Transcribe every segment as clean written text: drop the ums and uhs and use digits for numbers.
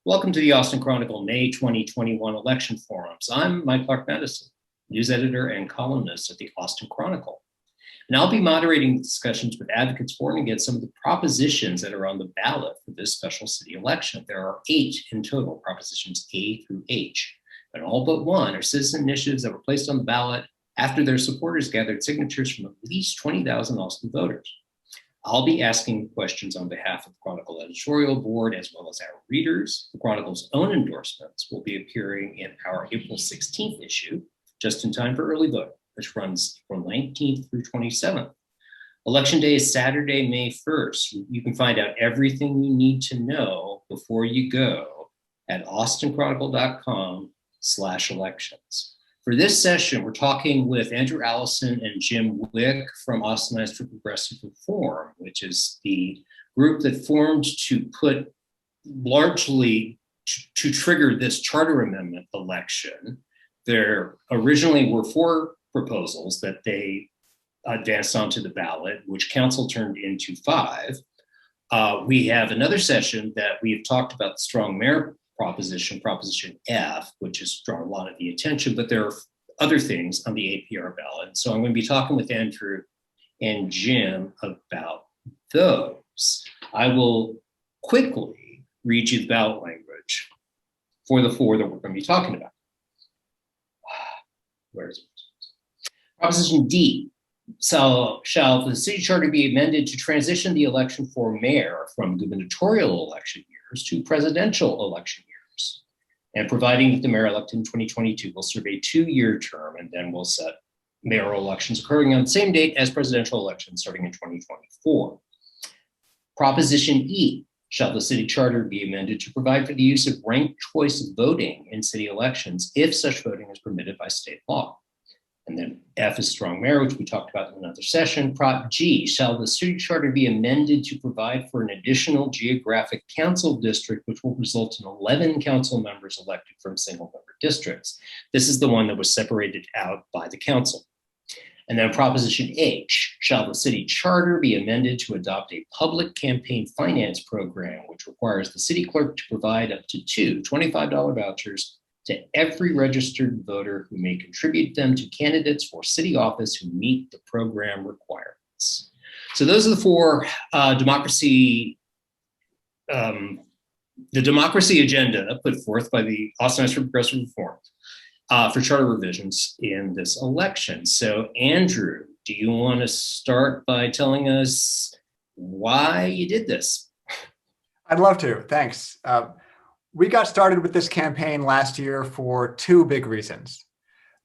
Welcome to the Austin Chronicle May 2021 election forums. I'm Mike Clark-Madison, news editor and columnist at the Austin Chronicle. And I'll be moderating discussions with advocates for and against some of the propositions that are on the ballot for this special city election. There are 8 in total, propositions A through H, but all but one are citizen initiatives that were placed on the ballot after their supporters gathered signatures from at least 20,000 Austin voters. I'll be asking questions on behalf of the Chronicle editorial board, as well as our readers. The Chronicle's own endorsements will be appearing in our April 16th issue, just in time for early voting, which runs from 19th through 27th. Election day is Saturday, May 1st. You can find out everything you need to know before you go at austinchronicle.com/elections. For this session, we're talking with Andrew Allison and Jim Wick from Austinites for Progressive Reform, which is the group that formed to put largely to trigger this charter amendment election. There originally were 4 proposals that they advanced onto the ballot, which council turned into 5. We have another session that we've talked about the strong mayor proposition F, which has drawn a lot of the attention, but there are other things on the APR ballot. So I'm going to be talking with Andrew and Jim about those. I will quickly read you the ballot language for the 4 that we're going to be talking about. Where is it? Proposition D. So shall the city charter be amended to transition the election for mayor from gubernatorial election years to presidential election years, and providing that the mayor elected in 2022 will serve a 2-year term, and then we'll set mayoral elections occurring on the same date as presidential elections starting in 2024. Proposition E. Shall the city charter be amended to provide for the use of ranked choice voting in city elections if such voting is permitted by state law? And then F is strong mayor, which we talked about in another session. Prop G, shall the city charter be amended to provide for an additional geographic council district, which will result in 11 council members elected from single member districts. This is the one that was separated out by the council. And then Proposition H, shall the city charter be amended to adopt a public campaign finance program, which requires the city clerk to provide up to 2 $25 vouchers to every registered voter who may contribute them to candidates for city office who meet the program requirements. So those are the 4 the democracy agenda put forth by the Austinites for Progressive Reform for charter revisions in this election. So Andrew, do you want to start by telling us why you did this? I'd love to, thanks. We got started with this campaign last year for 2 big reasons.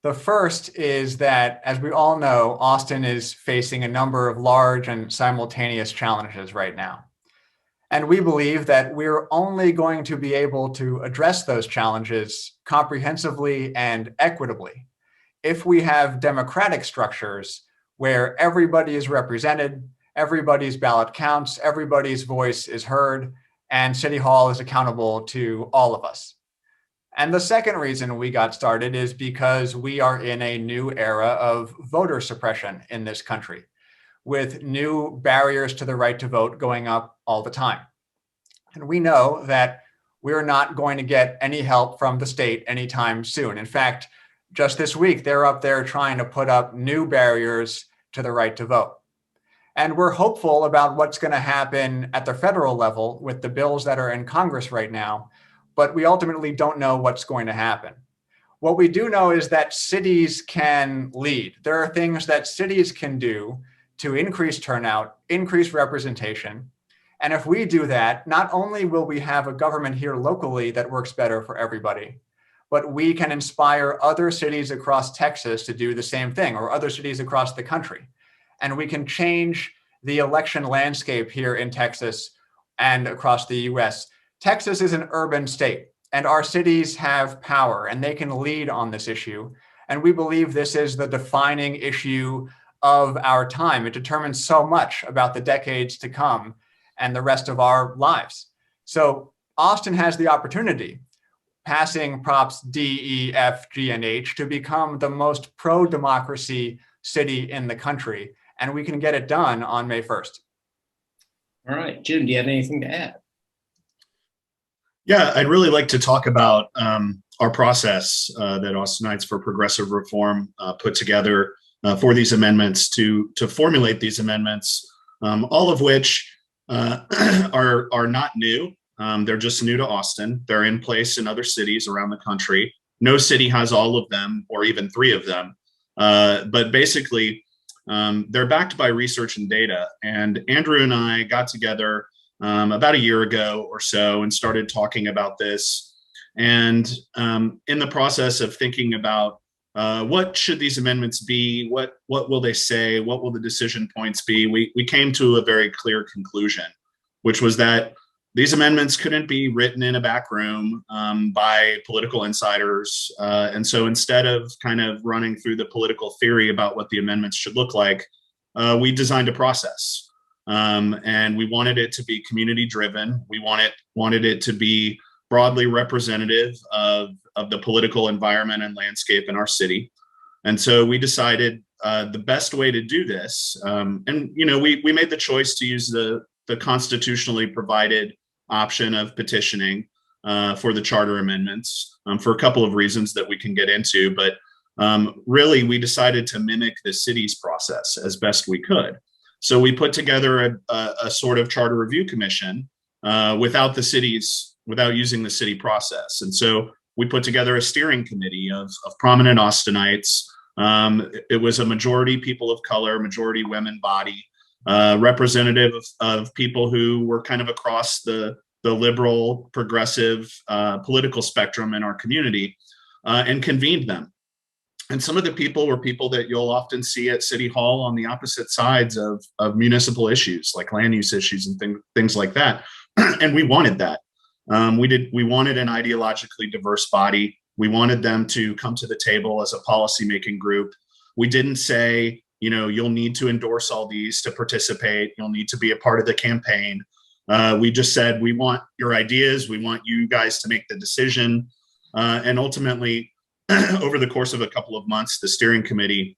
The first is that, as we all know, Austin is facing a number of large and simultaneous challenges right now. And we believe that we're only going to be able to address those challenges comprehensively and equitably if we have democratic structures where everybody is represented, everybody's ballot counts, everybody's voice is heard, and City Hall is accountable to all of us. And the second reason we got started is because we are in a new era of voter suppression in this country, with new barriers to the right to vote going up all the time. And we know that we're not going to get any help from the state anytime soon. In fact, just this week, they're up there trying to put up new barriers to the right to vote. And we're hopeful about what's going to happen at the federal level with the bills that are in Congress right now, but we ultimately don't know what's going to happen. What we do know is that cities can lead. There are things that cities can do to increase turnout, increase representation. And if we do that, not only will we have a government here locally that works better for everybody, but we can inspire other cities across Texas to do the same thing, or other cities across the country. And we can change the election landscape here in Texas and across the US. Texas is an urban state, and our cities have power, and they can lead on this issue. And we believe this is the defining issue of our time. It determines so much about the decades to come and the rest of our lives. So Austin has the opportunity, passing Props D, E, F, G, and H, to become the most pro-democracy city in the country. And we can get it done on May 1st. All right, Jim, do you have anything to add? Yeah, I'd really like to talk about our process that Austinites for Progressive Reform put together for these amendments to formulate these amendments, all of which are not new. They're just new to Austin. They're in place in other cities around the country. No city has all of them, or even three of them. But basically, they're backed by research and data. And Andrew and I got together about a year ago or so and started talking about this. And in the process of thinking about what should these amendments be, what will they say, what will the decision points be, we came to a very clear conclusion, which was that these amendments couldn't be written in a back room by political insiders. And so instead of kind of running through the political theory about what the amendments should look like, we designed a process. And we wanted it to be community driven. We wanted it to be broadly representative of the political environment and landscape in our city. And so we decided the best way to do this, and we made the choice to use the constitutionally provided option of petitioning for the charter amendments for a couple of reasons that we can get into. But really, we decided to mimic the city's process as best we could. So we put together a sort of charter review commission without using the city process. And so we put together a steering committee of prominent Austinites. It was a majority people of color, majority women body, representative of people who were kind of across the liberal, progressive political spectrum in our community, and convened them. And some of the people were people that you'll often see at City Hall on the opposite sides of municipal issues, like land use issues and things like that. And we wanted that. We wanted an ideologically diverse body. We wanted them to come to the table as a policymaking group. We didn't say, you'll need to endorse all these to participate. You'll need to be a part of the campaign. We just said, we want your ideas. We want you guys to make the decision. And ultimately, over the course of a couple of months, the steering committee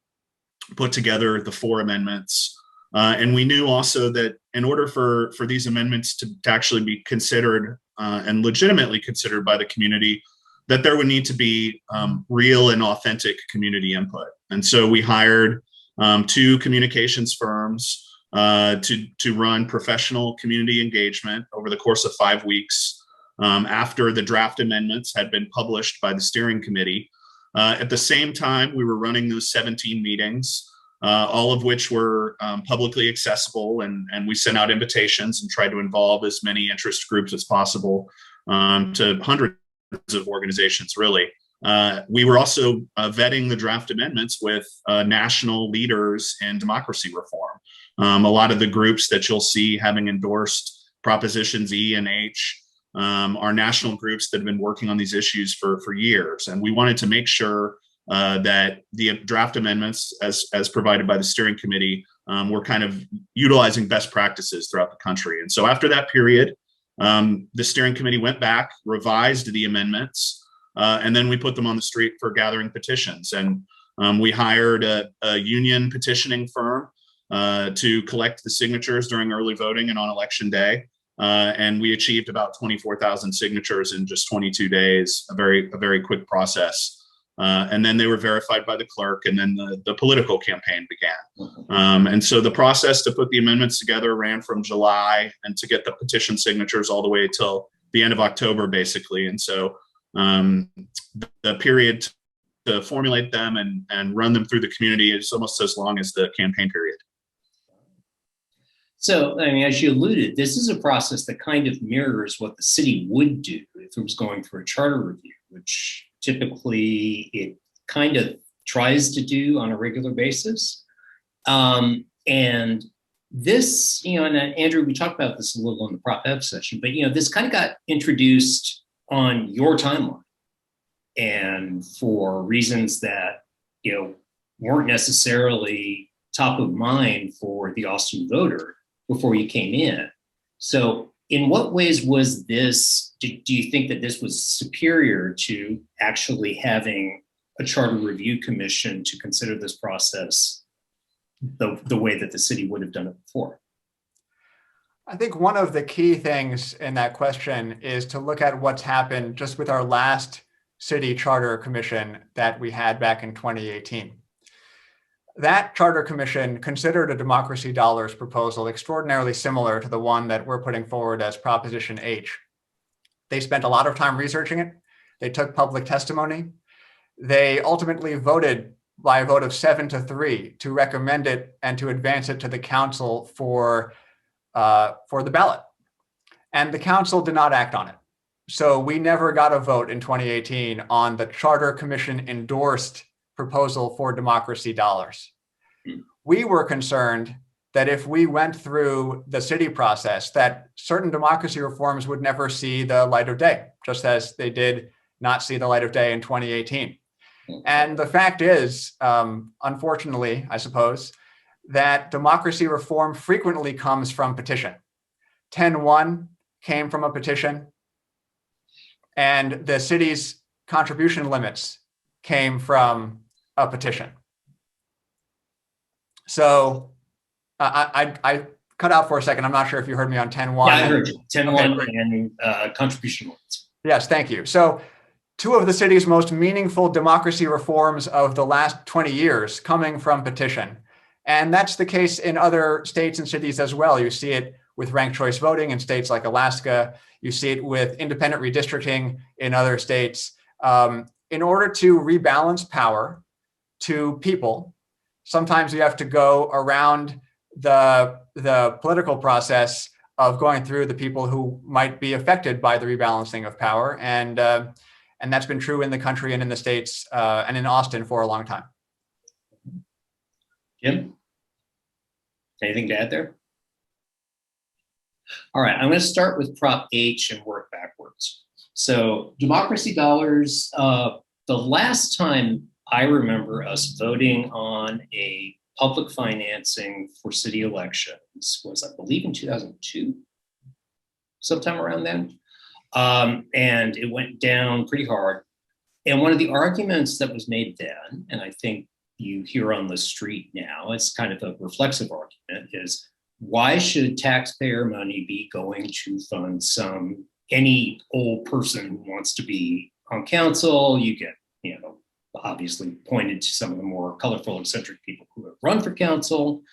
put together the 4 amendments. And we knew also that in order for these amendments to actually be considered and legitimately considered by the community, that there would need to be real and authentic community input. And so we hired 2 communications firms to run professional community engagement over the course of 5 weeks after the draft amendments had been published by the steering committee. At the same time, we were running those 17 meetings, all of which were publicly accessible, and we sent out invitations and tried to involve as many interest groups as possible to hundreds of organizations, really. We were also vetting the draft amendments with national leaders in democracy reform. A lot of the groups that you'll see having endorsed Propositions E and H are national groups that have been working on these issues for years. And we wanted to make sure that the draft amendments, as provided by the steering committee, were kind of utilizing best practices throughout the country. And so after that period, the steering committee went back, revised the amendments, and then we put them on the street for gathering petitions. And we hired a union petitioning firm to collect the signatures during early voting and on election day. And we achieved about 24,000 signatures in just 22 days, a very quick process. And then they were verified by the clerk, and then the political campaign began. And so the process to put the amendments together ran from July and to get the petition signatures all the way till the end of October, basically. And so the period to formulate them and run them through the community is almost as long as the campaign period. So, as you alluded, this is a process that kind of mirrors what the city would do if it was going through a charter review, which typically it kind of tries to do on a regular basis. And this, and Andrew, we talked about this a little in the Prop F session, but this kind of got introduced on your timeline, and for reasons that weren't necessarily top of mind for the Austin voter before you came in. So in what ways was this, do you think that this was superior to actually having a charter review commission to consider this process the way that the city would have done it before? I think one of the key things in that question is to look at what's happened just with our last city charter commission that we had back in 2018. That charter commission considered a democracy dollars proposal extraordinarily similar to the one that we're putting forward as Proposition H. They spent a lot of time researching it. They took public testimony. They ultimately voted by a vote of 7-3 to recommend it and to advance it to the council for the ballot. And the council did not act on it. So we never got a vote in 2018 on the Charter Commission endorsed proposal for democracy dollars. We were concerned that if we went through the city process, that certain democracy reforms would never see the light of day, just as they did not see the light of day in 2018. And the fact is, unfortunately, I suppose, that democracy reform frequently comes from petition. 10-1 came from a petition, and the city's contribution limits came from a petition. So I cut out for a second. I'm not sure if you heard me on 10-1. Yeah, I heard you. 10-1 Okay, and contribution limits. Yes, thank you. So two of the city's most meaningful democracy reforms of the last 20 years coming from petition. And that's the case in other states and cities as well. You see it with ranked choice voting in states like Alaska. You see it with independent redistricting in other states. In order to rebalance power to people, sometimes you have to go around the political process of going through the people who might be affected by the rebalancing of power. And that's been true in the country and in the states and in Austin for a long time. Jim, anything to add there? All right, I'm going to start with Prop H and work backwards. So democracy dollars, the last time I remember us voting on a public financing for city elections was, I believe, in 2002, sometime around then. And it went down pretty hard. And one of the arguments that was made then, and I think you hear on the street now, it's kind of a reflexive argument, is why should taxpayer money be going to fund any old person who wants to be on council? You get, obviously pointed to some of the more colorful, eccentric people who have run for council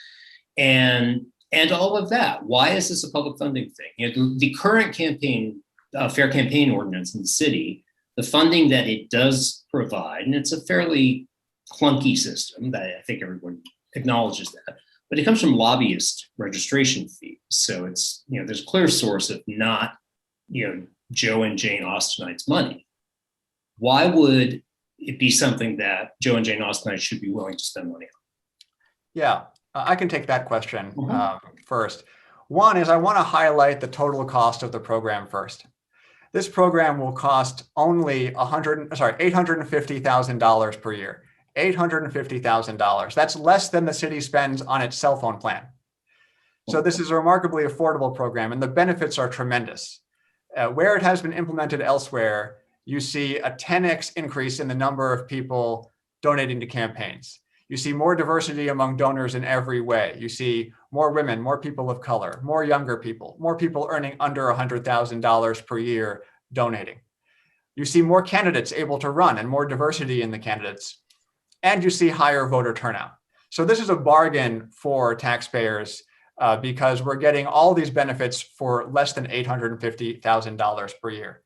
and all of that. Why is this a public funding thing? The current campaign, fair campaign ordinance in the city, the funding that it does provide, and it's a fairly clunky system that I think everyone acknowledges that, but it comes from lobbyist registration fees. So it's, there's a clear source of not, Joe and Jane Austinites money. Why would it be something that Joe and Jane Austinites should be willing to spend money on? Yeah, I can take that question first. One is I want to highlight the total cost of the program first. This program will cost only $850,000 per year. $850,000. That's less than the city spends on its cell phone plan. So this is a remarkably affordable program, and the benefits are tremendous. Where it has been implemented elsewhere, you see a 10x increase in the number of people donating to campaigns. You see more diversity among donors in every way. You see more women, more people of color, more younger people, more people earning under $100,000 per year donating. You see more candidates able to run and more diversity in the candidates. And you see higher voter turnout. So this is a bargain for taxpayers because we're getting all these benefits for less than $850,000 per year.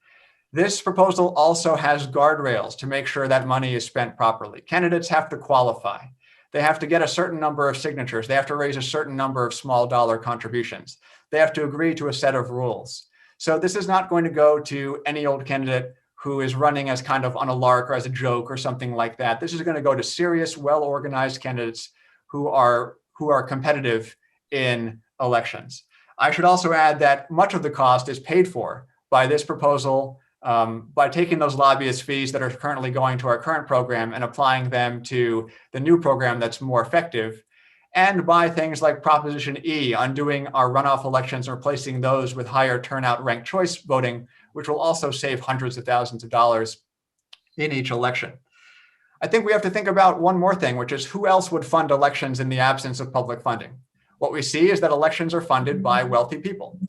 This proposal also has guardrails to make sure that money is spent properly. Candidates have to qualify. They have to get a certain number of signatures. They have to raise a certain number of small dollar contributions. They have to agree to a set of rules. So this is not going to go to any old candidate who is running as kind of on a lark or as a joke or something like that. This is going to go to serious, well-organized candidates who are competitive in elections. I should also add that much of the cost is paid for by this proposal by taking those lobbyist fees that are currently going to our current program and applying them to the new program that's more effective, and by things like Proposition E, undoing our runoff elections and replacing those with higher turnout ranked choice voting, which will also save hundreds of thousands of dollars in each election. I think we have to think about one more thing, which is who else would fund elections in the absence of public funding? what we see is that elections are funded by wealthy people.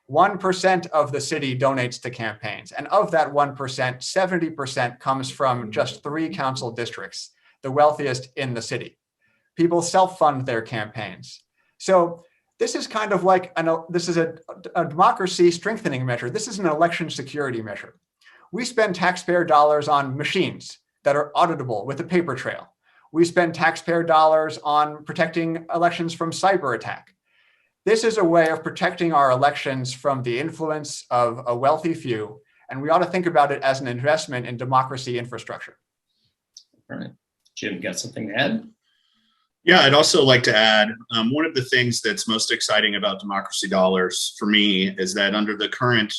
1% of the city donates to campaigns. And of that 1%, 70% comes from just 3 council districts, the wealthiest in the city. People self-fund their campaigns. So this is kind of like, this is a democracy strengthening measure. This is an election security measure. We spend taxpayer dollars on machines that are auditable with a paper trail. We spend taxpayer dollars on protecting elections from cyber attack. This is a way of protecting our elections from the influence of a wealthy few, and we ought to think about it as an investment in democracy infrastructure. All right. Jim, got something to add? Yeah, I'd also like to add, one of the things that's most exciting about democracy dollars for me is that under the current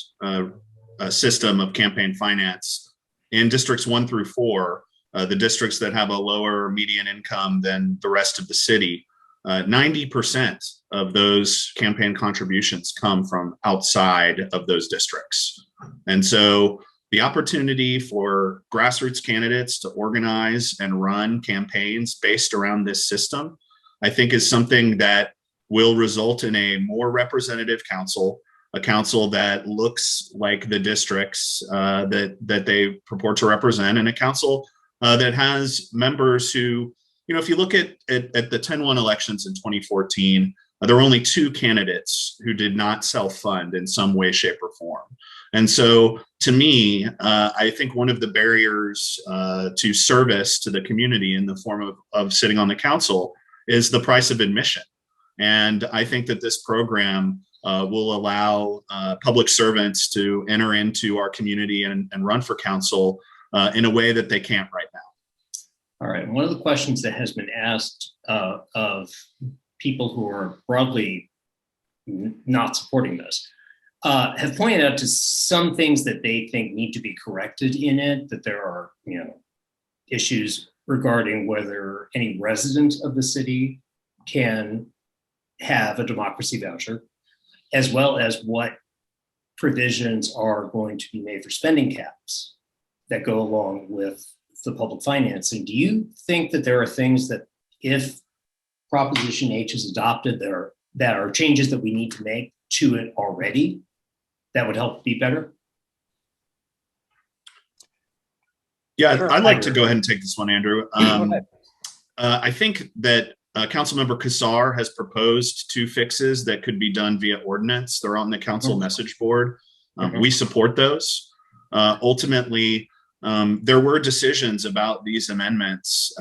system of campaign finance, in districts 1 through 4, the districts that have a lower median income than the rest of the city, 90% of those campaign contributions come from outside of those districts. And so the opportunity for grassroots candidates to organize and run campaigns based around this system, I think, is something that will result in a more representative council, a council that looks like the districts that they purport to represent, and a council that has members who, if you look at the 10-1 elections in 2014, there were only 2 candidates who did not self-fund in some way, shape, or form. And so to me, I think one of the barriers to service to the community in the form of sitting on the council is the price of admission. And I think that this program will allow public servants to enter into our community and run for council in a way that they can't right now. All right. One of the questions that has been asked of people who are broadly not supporting this have pointed out to some things that they think need to be corrected in it, that there are, issues regarding whether any resident of the city can have a democracy voucher, as well as what provisions are going to be made for spending caps that go along with the public financing. Do you think that there are things that, if Proposition H is adopted, that are changes that we need to make to it already that would help be better? Yeah, Sure. I'd like to go ahead and take this one, Andrew. Go ahead. I think that Councilmember Kassar has proposed 2 fixes that could be done via ordinance. They're on the council message board. We support those. Ultimately, there were decisions about these amendments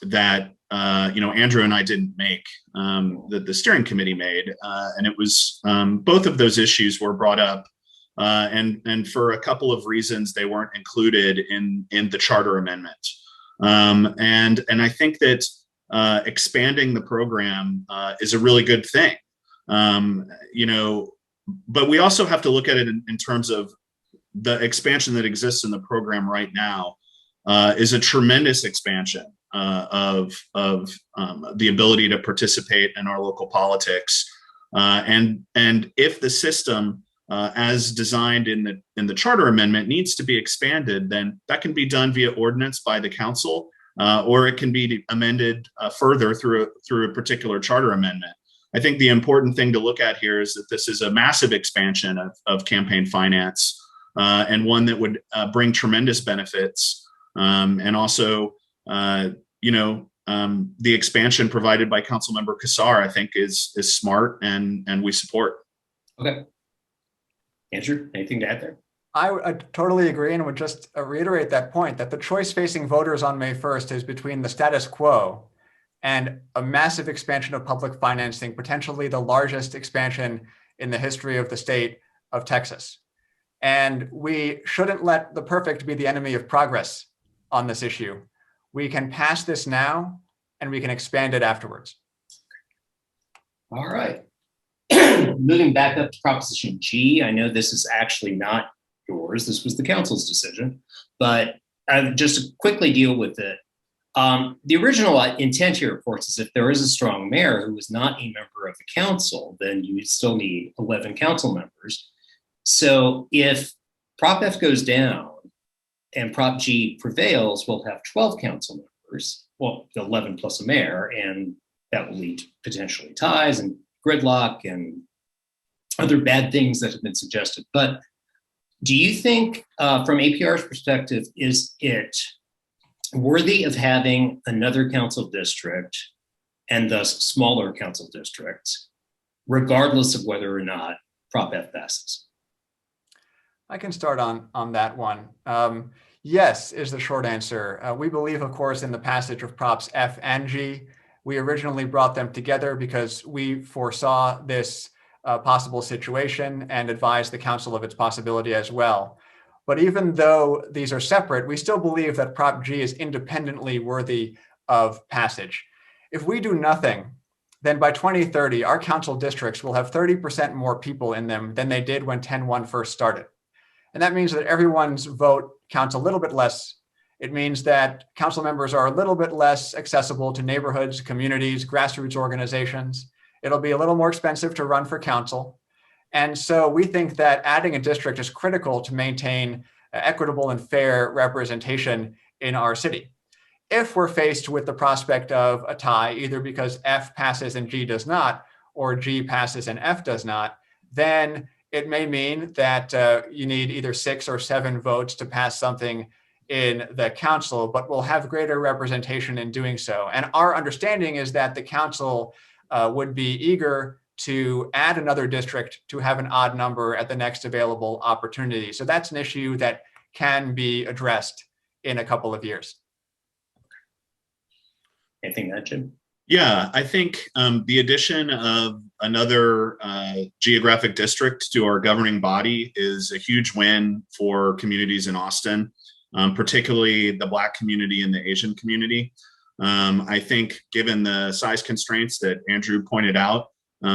that Andrew and I didn't make, that the steering committee made, and it was both of those issues were brought up, and for a couple of reasons they weren't included in the charter amendment, and I think that expanding the program is a really good thing, but we also have to look at it in terms of the expansion that exists in the program right now is a tremendous expansion of the ability to participate in our local politics. And if the system, as designed in the charter amendment, needs to be expanded, then that can be done via ordinance by the council, or it can be amended further through a particular charter amendment. I think the important thing to look at here is that this is a massive expansion of campaign finance, and one that would bring tremendous benefits, and also, the expansion provided by Councilmember Kassar, I think, is smart, and we support. Okay, Andrew, anything to add there? I totally agree, and would just reiterate that point, that the choice facing voters on May 1st is between the status quo and a massive expansion of public financing, potentially the largest expansion in the history of the state of Texas. And we shouldn't let the perfect be the enemy of progress on this issue. We can pass this now, and we can expand it afterwards. All right. Moving back up to Proposition G, I know this is actually not yours. This was the council's decision, but just to quickly deal with it. The original intent here, of course, is if there is a strong mayor who is not a member of the council, then you still need 11 council members. So if Prop F goes down and Prop G prevails, we'll have 12 council members, well, 11 plus a mayor, and that will lead to potentially ties and gridlock and other bad things that have been suggested. But do you think, from APR's perspective, is it worthy of having another council district and thus smaller council districts, regardless of whether or not Prop F passes? I can start on that one. Yes, is the short answer. We believe, of course, in the passage of Props F and G. We originally brought them together because we foresaw this possible situation and advised the council of its possibility as well. But even though these are separate, we still believe that Prop G is independently worthy of passage. If we do nothing, then by 2030, our council districts will have 30% more people in them than they did when 10-1 first started. And that means that everyone's vote counts a little bit less. It means that council members are a little bit less accessible to neighborhoods, communities, grassroots organizations. It'll be a little more expensive to run for council. And so we think that adding a district is critical to maintain equitable and fair representation in our city. If we're faced with the prospect of a tie, either because F passes and G does not, or G passes and F does not, then it may mean that you need either 6 or 7 votes to pass something in the council, but we'll have greater representation in doing so. And our understanding is that the council would be eager to add another district to have an odd number at the next available opportunity. So that's an issue that can be addressed in a couple of years. Anything that, Jim? Yeah, I think the addition of another geographic district to our governing body is a huge win for communities in Austin, particularly the Black community and the Asian community. I think given the size constraints that Andrew pointed out,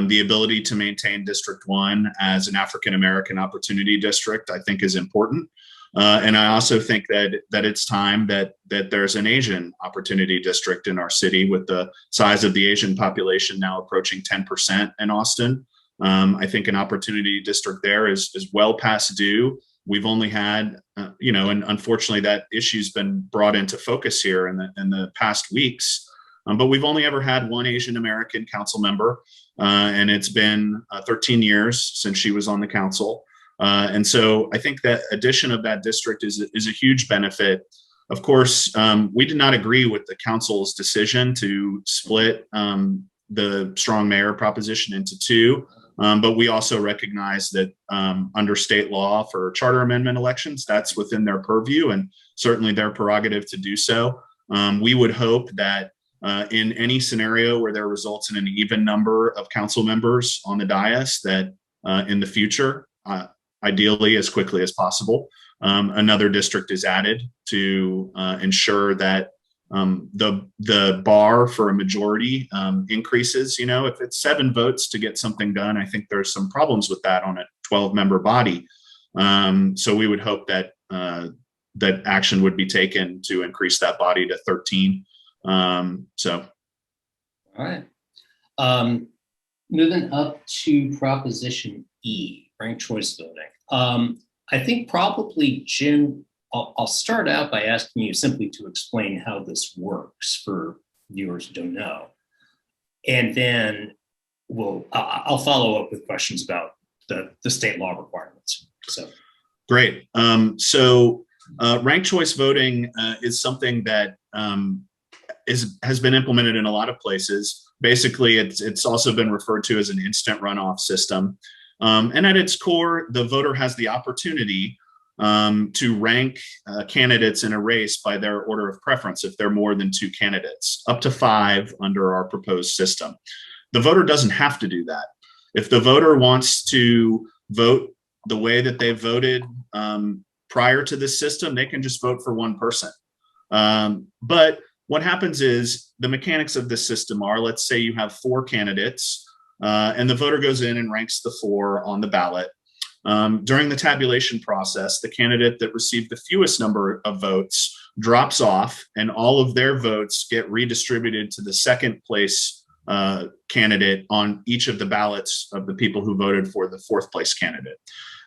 the ability to maintain District 1 as an African-American opportunity district, I think, is important. And I also think that it's time that there's an Asian opportunity district in our city, with the size of the Asian population now approaching 10% in Austin. I think an opportunity district there is well past due. We've only had, and unfortunately that issue's been brought into focus here in the past weeks. But we've only ever had one Asian American council member, and it's been 13 years since she was on the council. And so I think that addition of that district is a huge benefit. Of course, we did not agree with the council's decision to split the strong mayor proposition into 2, but we also recognize that under state law for charter amendment elections, that's within their purview and certainly their prerogative to do so. We would hope that in any scenario where there results in an even number of council members on the dais, that in the future, ideally as quickly as possible, another district is added to ensure that the bar for a majority increases. If it's 7 votes to get something done, I think there's some problems with that on a 12-member body. So we would hope that that action would be taken to increase that body to 13. All right. Moving up to Proposition E, ranked choice voting. I think probably, Jim, I'll start out by asking you simply to explain how this works for viewers who don't know. And then I'll follow up with questions about the state law requirements. So great. So ranked choice voting is something that has been implemented in a lot of places. Basically, it's also been referred to as an instant runoff system. And at its core, the voter has the opportunity to rank candidates in a race by their order of preference if there are more than 2 candidates, up to 5 under our proposed system. The voter doesn't have to do that. If the voter wants to vote the way that they voted prior to this system, they can just vote for one person. But what happens is the mechanics of this system are, let's say you have 4 candidates, and the voter goes in and ranks the 4 on the ballot. During the tabulation process, the candidate that received the fewest number of votes drops off, and all of their votes get redistributed to the second place candidate on each of the ballots of the people who voted for the 4th place candidate.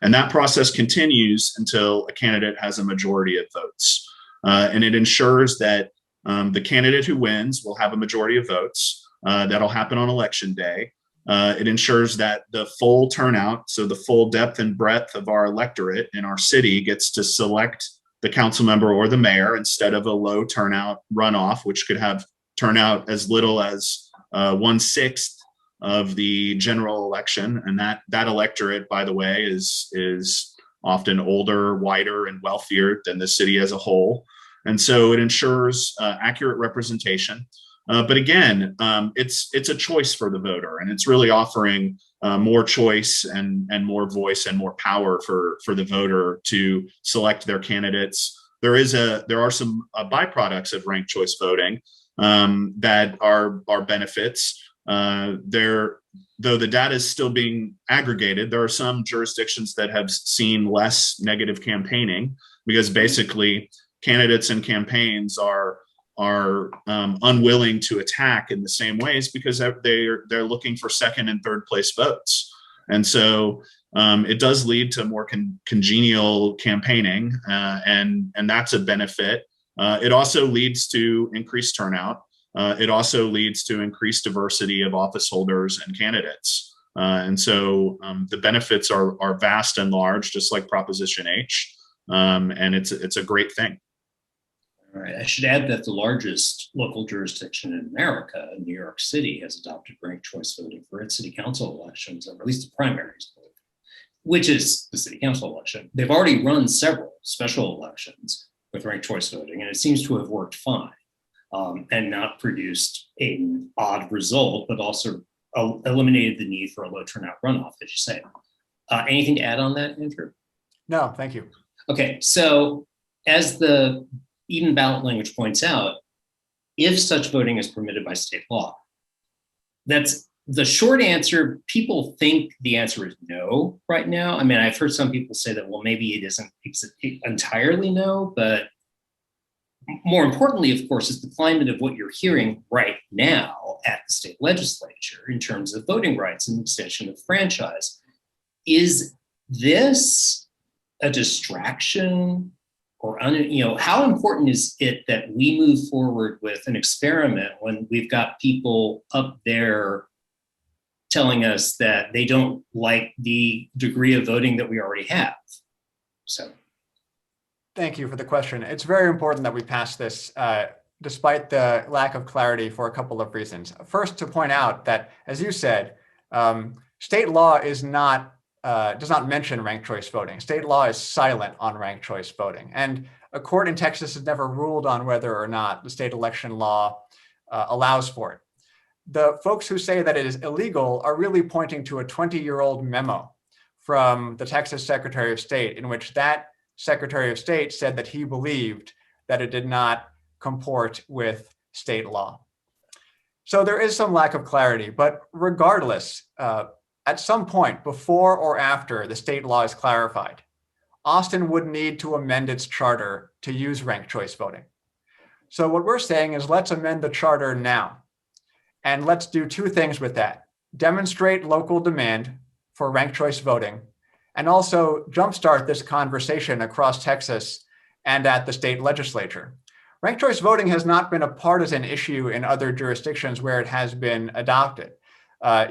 And that process continues until a candidate has a majority of votes. And it ensures that the candidate who wins will have a majority of votes. that'll happen on election day. It ensures that the full turnout, so the full depth and breadth of our electorate in our city, gets to select the council member or the mayor instead of a low turnout runoff, which could have turnout as little as 1/6 of the general election. And that electorate, by the way, is often older, whiter, and wealthier than the city as a whole. And so it ensures accurate representation. But again, it's a choice for the voter, and it's really offering more choice and more voice and more power for the voter to select their candidates. There are some byproducts of ranked choice voting that are benefits. Though the data is still being aggregated, there are some jurisdictions that have seen less negative campaigning because basically candidates and campaigns are unwilling to attack in the same ways because they're looking for second and third place votes. And so it does lead to more congenial campaigning, and that's a benefit. It also leads to increased turnout. It also leads to increased diversity of office holders and candidates. And so the benefits are vast and large, just like Proposition H. And it's a great thing. All right. I should add that the largest local jurisdiction in America, New York City, has adopted ranked choice voting for its city council elections, or at least the primaries, which is the city council election. They've already run several special elections with ranked choice voting, and it seems to have worked fine and not produced an odd result, but also eliminated the need for a low turnout runoff, as you say. Anything to add on that, Andrew? No, thank you. Okay, so as the even ballot language points out, if such voting is permitted by state law, that's the short answer. People think the answer is no right now. I mean, I've heard some people say that, well, maybe it isn't entirely no, but more importantly, of course, is the climate of what you're hearing right now at the state legislature in terms of voting rights and extension of franchise. Is this a distraction? Or, how important is it that we move forward with an experiment when we've got people up there telling us that they don't like the degree of voting that we already have? So, thank you for the question. It's very important that we pass this, despite the lack of clarity, for a couple of reasons. First, to point out that, as you said, state law does not mention ranked choice voting. State law is silent on ranked choice voting. And a court in Texas has never ruled on whether or not the state election law allows for it. The folks who say that it is illegal are really pointing to a 20-year-old memo from the Texas Secretary of State, in which that Secretary of State said that he believed that it did not comport with state law. So there is some lack of clarity, but regardless, at some point before or after the state law is clarified, Austin would need to amend its charter to use ranked choice voting. So what we're saying is, let's amend the charter now. And let's do two things with that: demonstrate local demand for ranked choice voting, and also jumpstart this conversation across Texas and at the state legislature. Ranked choice voting has not been a partisan issue in other jurisdictions where it has been adopted.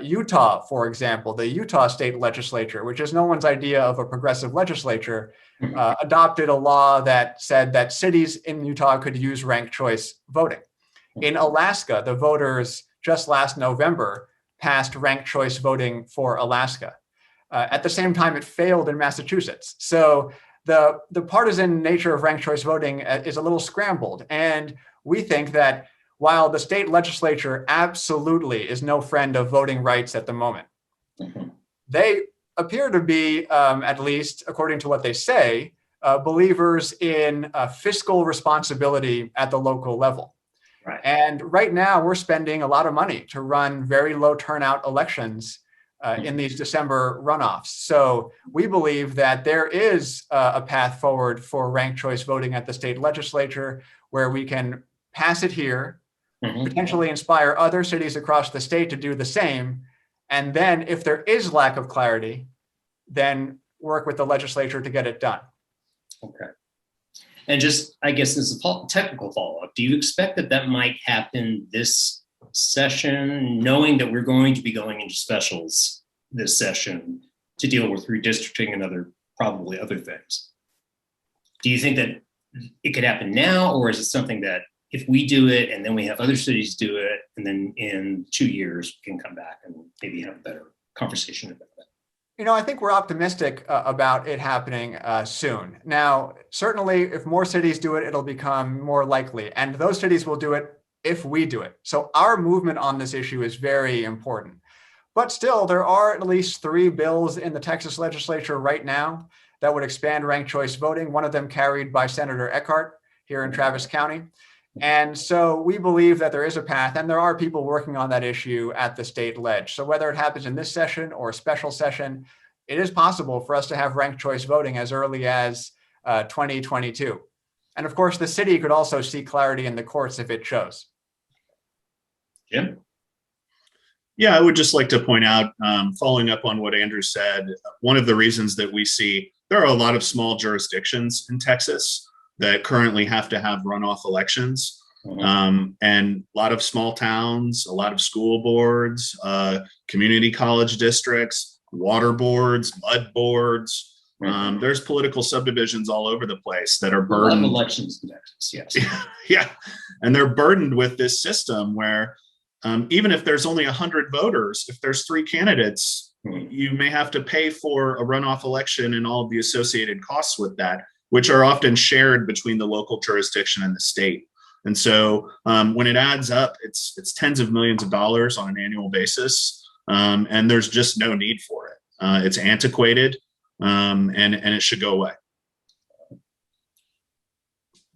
Utah, for example, the Utah state legislature, which is no one's idea of a progressive legislature, adopted a law that said that cities in Utah could use ranked choice voting. In Alaska, the voters just last November passed ranked choice voting for Alaska. At the same time, it failed in Massachusetts. So the partisan nature of ranked choice voting is a little scrambled. And we think that while the state legislature absolutely is no friend of voting rights at the moment, they appear to be, at least according to what they say, believers in fiscal responsibility at the local level. right. And right now, we're spending a lot of money to run very low turnout elections in these December runoffs. So we believe that there is a path forward for ranked choice voting at the state legislature, where we can pass it here, potentially inspire other cities across the state to do the same. And then if there is lack of clarity, then work with the legislature to get it done. Okay. And just, I guess this is a technical follow-up. Do you expect that might happen this session, knowing that we're going to be going into specials this session to deal with redistricting and probably other things. Do you think that it could happen now, or is it something that if we do it and then we have other cities do it, and then in 2 years we can come back and maybe have a better conversation about it? I think we're optimistic about it happening soon. Now, certainly, if more cities do it, it'll become more likely, and those cities will do it if we do it. So our movement on this issue is very important. But still, there are at least 3 bills in the Texas legislature right now that would expand ranked choice voting. One of them carried by Senator Eckhart here in Travis County. And so we believe that there is a path, and there are people working on that issue at the state ledge. So whether it happens in this session or a special session, it is possible for us to have ranked choice voting as early as 2022. And of course, the city could also seek clarity in the courts if it chose. Jim? Yeah, I would just like to point out, following up on what Andrew said, one of the reasons that we see there are a lot of small jurisdictions in Texas that currently have to have runoff elections. And a lot of small towns, a lot of school boards, community college districts, water boards, mud boards. There's political subdivisions all over the place that are burdened. A lot of elections in Texas, yes. Yeah, and they're burdened with this system where even if there's only 100 voters, if there's 3 candidates, you may have to pay for a runoff election and all of the associated costs with that, which are often shared between the local jurisdiction and the state. And so when it adds up, it's tens of millions of dollars on an annual basis, and there's just no need for it. It's antiquated, and it should go away.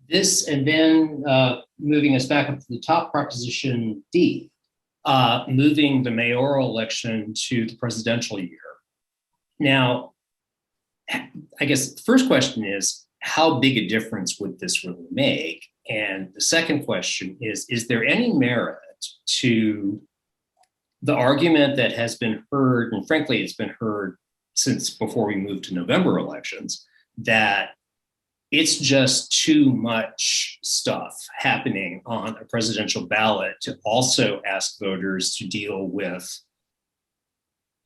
This, and then moving us back up to the top, Proposition D, moving the mayoral election to the presidential year. Now, I guess the first question is, how big a difference would this really make? And the second question is there any merit to the argument that has been heard, and frankly, it's been heard since before we moved to November elections, that it's just too much stuff happening on a presidential ballot to also ask voters to deal with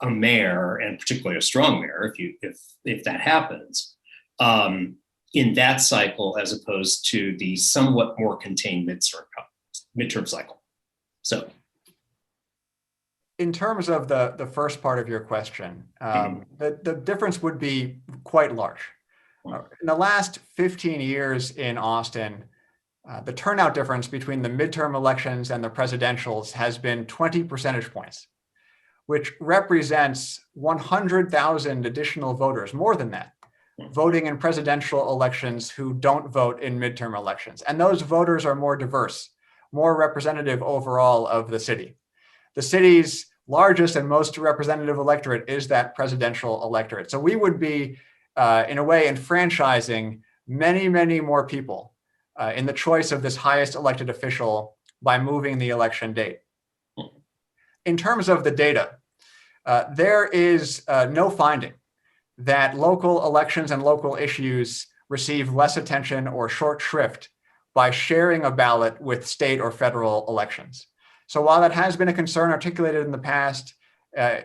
a mayor, and particularly a strong mayor, if that happens, in that cycle, as opposed to the somewhat more contained midterm cycle. So, in terms of the first part of your question, the difference would be quite large. In the last 15 years in Austin, the turnout difference between the midterm elections and the presidentials has been 20 percentage points, which represents 100,000 additional voters, more than that, voting in presidential elections who don't vote in midterm elections. And those voters are more diverse, more representative overall of the city. The city's largest and most representative electorate is that presidential electorate. So we would be, in a way, enfranchising many, many more people in the choice of this highest elected official by moving the election date. In terms of the data, there is no finding that local elections and local issues receive less attention or short shrift by sharing a ballot with state or federal elections. So while that has been a concern articulated in the past,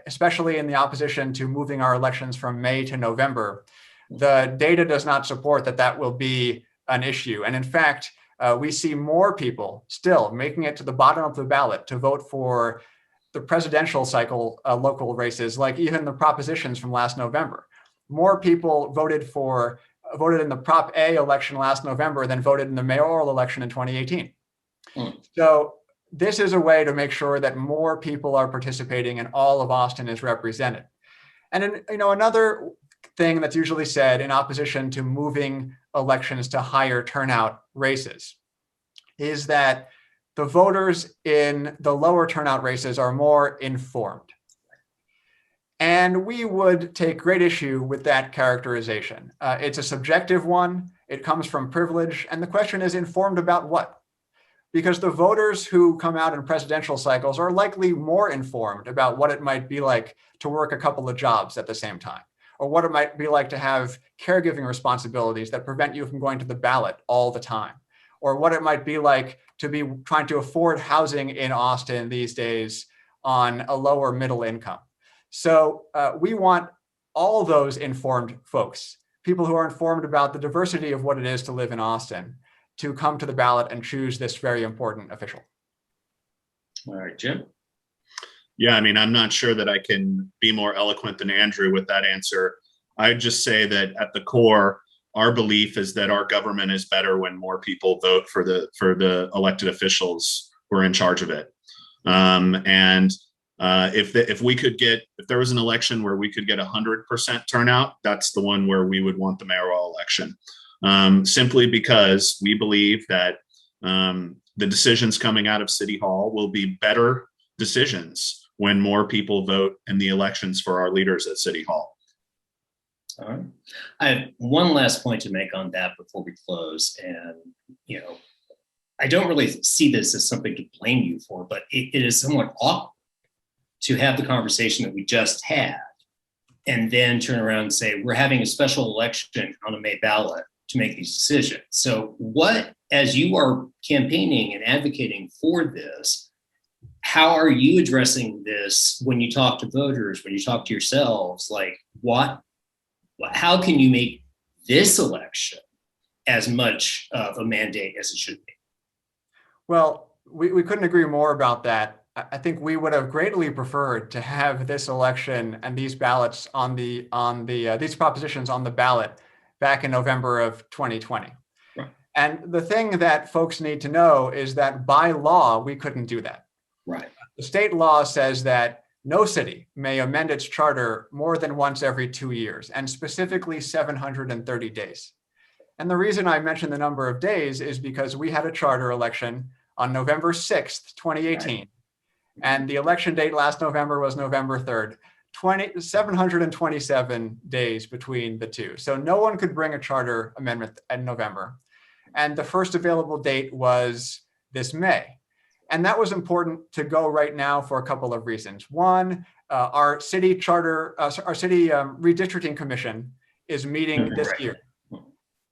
especially in the opposition to moving our elections from May to November, the data does not support that will be an issue. And in fact, we see more people still making it to the bottom of the ballot to vote for the presidential cycle local races, like even the propositions from last November. More people voted in the Prop A election last November than voted in the mayoral election in 2018. So this is a way to make sure that more people are participating and all of Austin is represented. And another thing that's usually said in opposition to moving elections to higher turnout races is that the voters in the lower turnout races are more informed. And we would take great issue with that characterization. It's a subjective one. It comes from privilege. And the question is, informed about what? Because the voters who come out in presidential cycles are likely more informed about what it might be like to work a couple of jobs at the same time, or what it might be like to have caregiving responsibilities that prevent you from going to the ballot all the time, or what it might be like to be trying to afford housing in Austin these days on a lower middle income. So we want all those informed folks, people who are informed about the diversity of what it is to live in Austin, to come to the ballot and choose this very important official. All right, Jim. Yeah, I mean, I'm not sure that I can be more eloquent than Andrew with that answer. I'd just say that at the core, our belief is that our government is better when more people vote for the elected officials who are in charge of it. If there was an election where we could get 100% turnout, that's the one where we would want the mayoral election. Simply because we believe that the decisions coming out of City Hall will be better decisions when more people vote in the elections for our leaders at City Hall. All right. I have one last point to make on that before we close. And, I don't really see this as something to blame you for, but it is somewhat awkward to have the conversation that we just had and then turn around and say, we're having a special election on a May ballot to make these decisions. So what, as you are campaigning and advocating for this, how are you addressing this when you talk to voters, when you talk to yourselves? Like, how can you make this election as much of a mandate as it should be? Well, we couldn't agree more about that. I think we would have greatly preferred to have this election and these ballots these propositions on the ballot back in November of 2020. Right. And the thing that folks need to know is that by law, we couldn't do that. Right. The state law says that no city may amend its charter more than once every 2 years, and specifically 730 days. And the reason I mentioned the number of days is because we had a charter election on November 6th, 2018. Right. And the election date last November was November 3rd, 727 days between the two. So no one could bring a charter amendment in November. And the first available date was this May. And that was important to go right now for a couple of reasons. One, our city redistricting commission is meeting this year.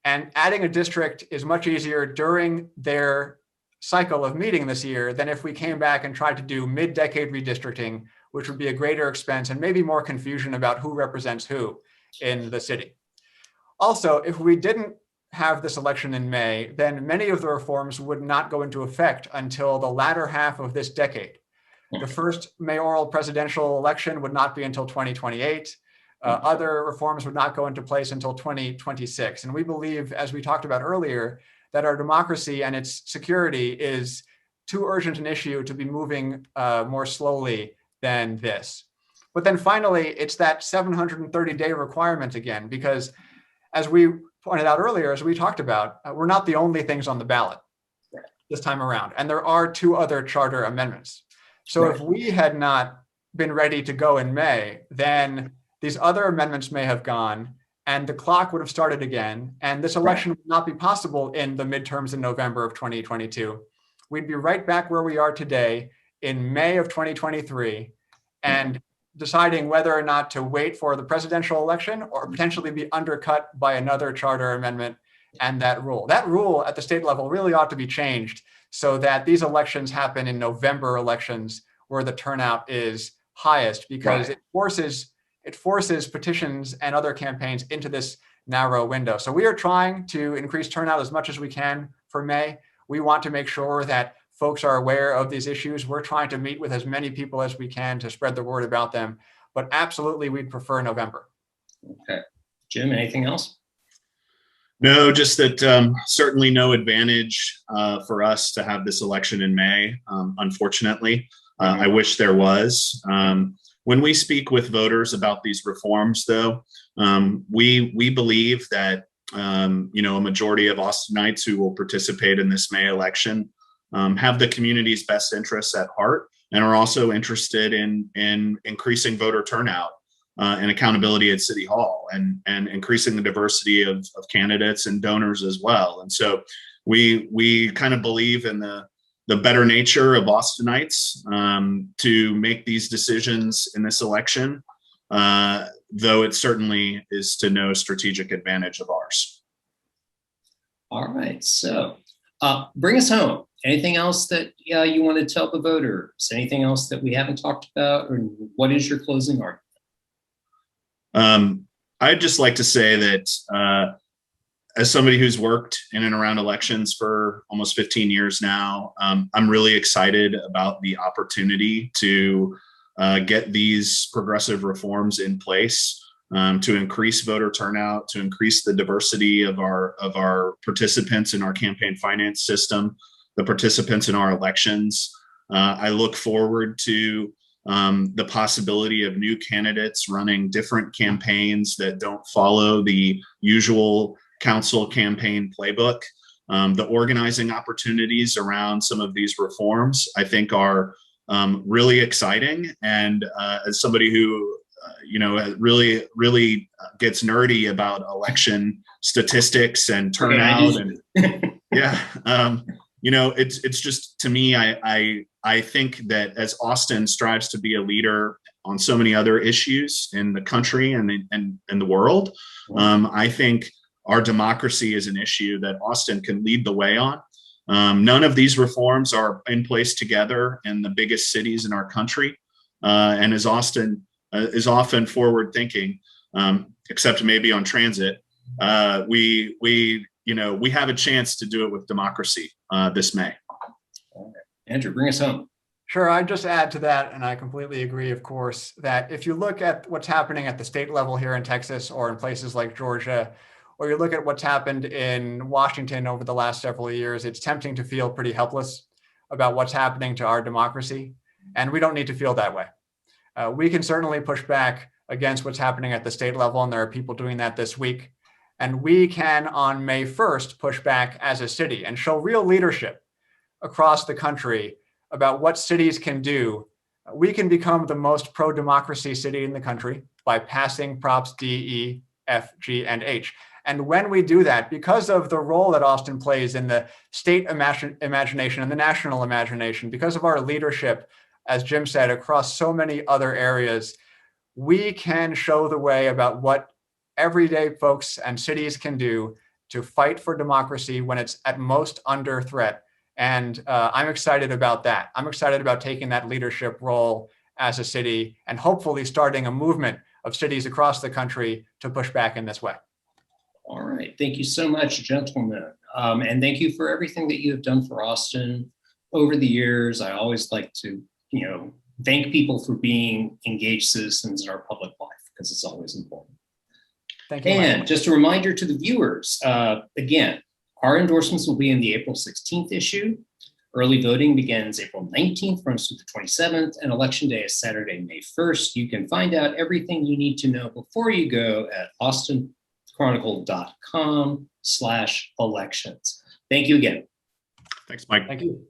And adding a district is much easier during their cycle of meeting this year than if we came back and tried to do mid-decade redistricting, which would be a greater expense and maybe more confusion about who represents who in the city. Also, if we didn't have this election in May, then many of the reforms would not go into effect until the latter half of this decade. The first mayoral presidential election would not be until 2028. Other reforms would not go into place until 2026. And we believe, as we talked about earlier, that our democracy and its security is too urgent an issue to be moving more slowly than this. But then finally, it's that 730-day requirement again, because as we pointed out earlier, as we talked about, we're not the only things on the ballot this time around. And there are 2 other charter amendments. So if we had not been ready to go in May, then these other amendments may have gone and the clock would have started again. And this election would not be possible in the midterms in November of 2022. We'd be right back where we are today in May of 2023 and deciding whether or not to wait for the presidential election or potentially be undercut by another charter amendment and that rule. That rule at the state level really ought to be changed so that these elections happen in November elections where the turnout is highest, because it forces petitions and other campaigns into this narrow window. So we are trying to increase turnout as much as we can for May. We want to make sure that folks are aware of these issues. We're trying to meet with as many people as we can to spread the word about them, but absolutely we'd prefer November. Okay. Jim, anything else? No, just that certainly no advantage for us to have this election in May, unfortunately. I wish there was. When we speak with voters about these reforms, though, we believe that a majority of Austinites who will participate in this May election have the community's best interests at heart and are also interested in increasing voter turnout and accountability at City Hall and increasing the diversity of candidates and donors as well. And so we kind of believe in the better nature of Austinites to make these decisions in this election, though it certainly is to no strategic advantage of ours. All right. So Bring us home. Anything else that you want to tell the voters? Anything else that we haven't talked about? Or what is your closing argument? I'd just like to say that as somebody who's worked in and around elections for almost 15 years now, I'm really excited about the opportunity to get these progressive reforms in place, to increase voter turnout, to increase the diversity of our participants in our campaign finance system, the participants in our elections. I look forward to the possibility of new candidates running different campaigns that don't follow the usual council campaign playbook. The organizing opportunities around some of these reforms, I think, are really exciting. And as somebody who, really gets nerdy about election statistics and turnout, and yeah, it's just, to me, I think that as Austin strives to be a leader on so many other issues in the country and the world, I think our democracy is an issue that Austin can lead the way on. None of these reforms are in place together in the biggest cities in our country. And as Austin is often forward thinking, except maybe on transit, we have a chance to do it with democracy this May. Andrew, bring us home. Sure, I'd just add to that, and I completely agree, of course, that if you look at what's happening at the state level here in Texas or in places like Georgia, or you look at what's happened in Washington over the last several years, it's tempting to feel pretty helpless about what's happening to our democracy. And we don't need to feel that way. We can certainly push back against what's happening at the state level, and there are people doing that this week. And we can, on May 1st, push back as a city and show real leadership across the country about what cities can do. We can become the most pro-democracy city in the country by passing Props D, E, F, G, and H. And when we do that, because of the role that Austin plays in the state imagination and the national imagination, because of our leadership, as Jim said, across so many other areas, we can show the way about what everyday folks and cities can do to fight for democracy when it's at most under threat. And I'm excited about that. I'm excited about taking that leadership role as a city and hopefully starting a movement of cities across the country to push back in this way. All right. Thank you so much, gentlemen. And thank you for everything that you have done for Austin over the years. I always like to, thank people for being engaged citizens in our public life, because it's always important. Thank you. And just a reminder to the viewers, again, our endorsements will be in the April 16th issue. Early voting begins April 19th, runs through the 27th, and Election Day is Saturday, May 1st. You can find out everything you need to know before you go at austinchronicle.com/elections. Thank you again. Thanks, Mike. Thank you.